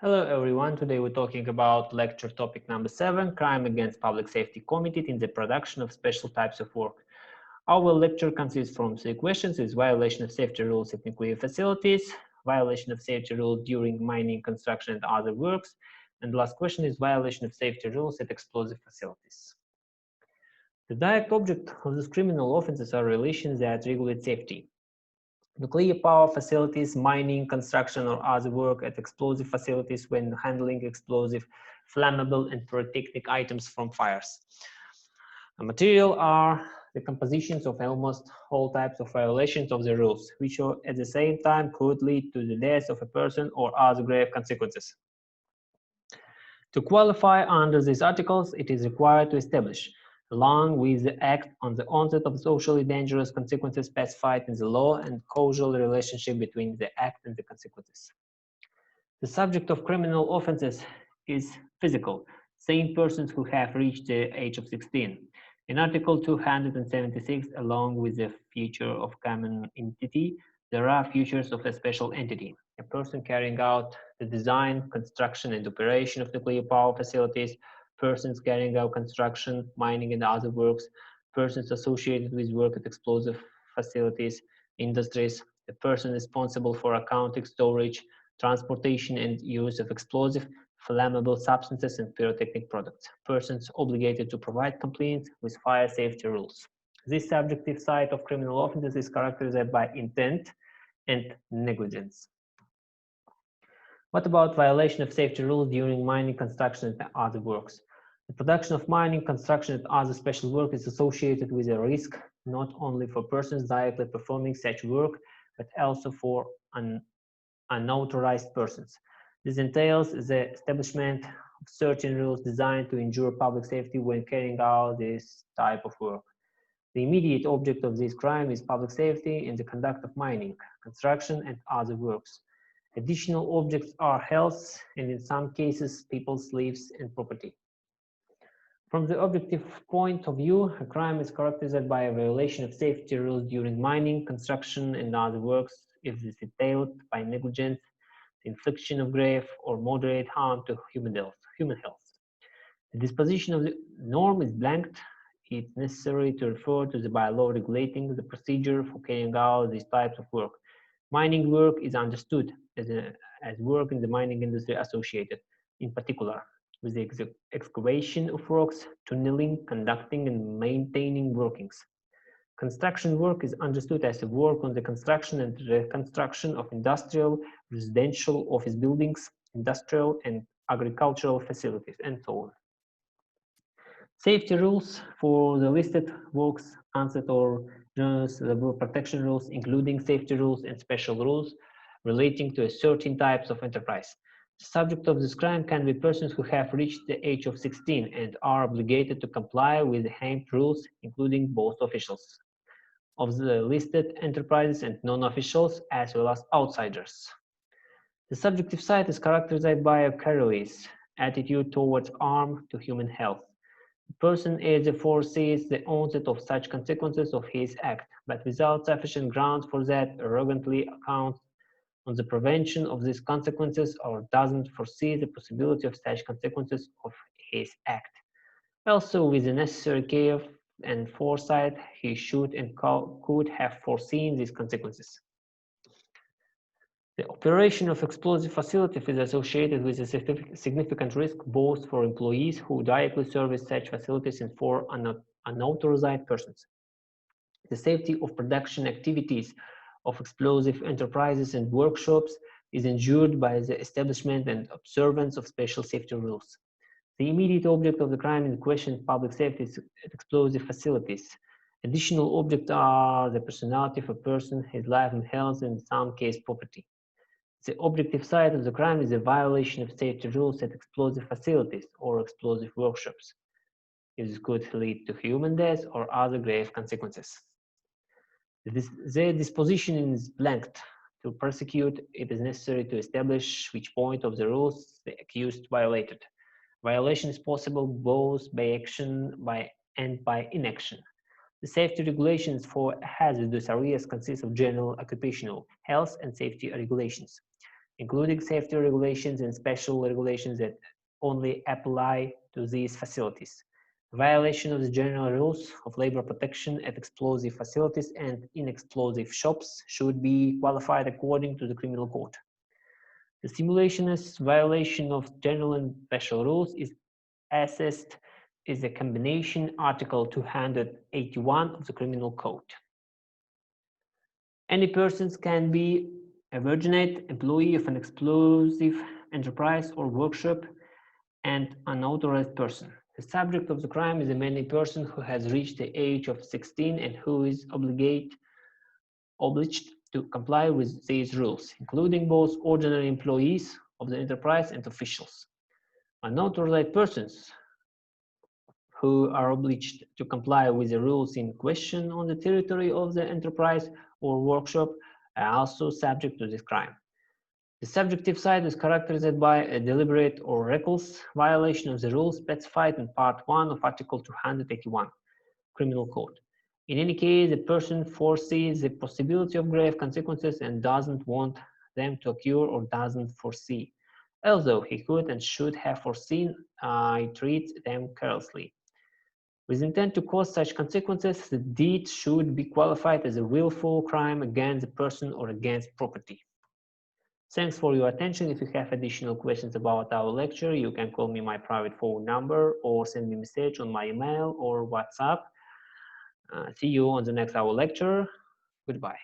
Hello everyone, today we're talking about lecture topic number 7, Crime Against Public Safety committed in the production of special types of work. Our lecture consists from 3 questions: is violation of safety rules at nuclear facilities, violation of safety rules during mining, construction and other works, and the last question is violation of safety rules at explosive facilities. The direct object of these criminal offenses are relations that regulate safety. Nuclear power facilities, mining, construction, or other work at explosive facilities when handling explosive, flammable, and pyrotechnic items from fires. The material are the compositions of almost all types of violations of the rules, which at the same time could lead to the death of a person or other grave consequences. To qualify under these articles, it is required to establish, along with the act, on the onset of socially dangerous consequences specified in the law and causal relationship between the act and the consequences. The subject of criminal offenses is physical, same persons who have reached the age of 16. In Article 276, along with the feature of common entity, there are features of a special entity, a person carrying out the design, construction, and operation of nuclear power facilities, persons carrying out construction, mining, and other works, persons associated with work at explosive facilities, industries, a person responsible for accounting, storage, transportation, and use of explosive, flammable substances, and pyrotechnic products, persons obligated to provide compliance with fire safety rules. This subjective side of criminal offenses is characterized by intent and negligence. What about violation of safety rules during mining, construction, and other works? The production of mining, construction, and other special work is associated with a risk not only for persons directly performing such work, but also for unauthorized persons. This entails the establishment of certain rules designed to ensure public safety when carrying out this type of work. The immediate object of this crime is public safety in the conduct of mining, construction, and other works. Additional objects are health and, in some cases, people's lives and property. From the objective point of view, a crime is characterized by a violation of safety rules during mining, construction, and other works if it is entailed by negligence, the infliction of grave or moderate harm to human health. The disposition of the norm is blanked. It's necessary to refer to the bylaw regulating the procedure for carrying out these types of work. Mining work is understood as work in the mining industry associated, in particular, with the excavation of rocks, tunneling, conducting, and maintaining workings. Construction work is understood as a work on the construction and reconstruction of industrial, residential, office buildings, industrial and agricultural facilities, and so on. Safety rules for the listed works, answered or labor protection rules, including safety rules and special rules relating to certain types of enterprise. The subject of this crime can be persons who have reached the age of 16 and are obligated to comply with the named rules, including both officials of the listed enterprises and non-officials, as well as outsiders. The subjective side is characterized by a careless attitude towards harm to human health. The person either foresees the onset of such consequences of his act, but without sufficient grounds for that, arrogantly counts on the prevention of these consequences, or doesn't foresee the possibility of such consequences of his act. Also, with the necessary care and foresight, he should and could have foreseen these consequences. The operation of explosive facilities is associated with a significant risk both for employees who directly service such facilities and for unauthorized persons. The safety of production activities of explosive enterprises and workshops is ensured by the establishment and observance of special safety rules. The immediate object of the crime in question is public safety at explosive facilities. Additional objects are the personality of a person, his life and health, and in some case property. The objective side of the crime is a violation of safety rules at explosive facilities or explosive workshops. This could lead to human death or other grave consequences. The disposition is blanked. To prosecute, it is necessary to establish which point of the rules the accused violated. Violation is possible both by action and by inaction. The safety regulations for hazardous areas consist of general occupational health and safety regulations. including safety regulations and special regulations that only apply to these facilities. Violation of the general rules of labor protection at explosive facilities and in explosive shops should be qualified according to the criminal code. The simulationist violation of general and special rules is assessed as a combination Article 281 of the Criminal Code. Any persons can be a virginate, employee of an explosive enterprise or workshop, and unauthorized person. The subject of the crime is any person who has reached the age of 16 and who is obliged to comply with these rules, including both ordinary employees of the enterprise and officials. Unauthorized persons who are obliged to comply with the rules in question on the territory of the enterprise or workshop are also subject to this crime. The subjective side is characterized by a deliberate or reckless violation of the rules specified in Part 1 of Article 281 Criminal Code. In any case, the person foresees the possibility of grave consequences and doesn't want them to occur or doesn't foresee. Although he could and should have foreseen, he treats them carelessly. With intent to cause such consequences, the deed should be qualified as a willful crime against the person or against property. Thanks for your attention. If you have additional questions about our lecture, you can call me my private phone number or send me a message on my email or WhatsApp. See you on the next hour lecture. Goodbye.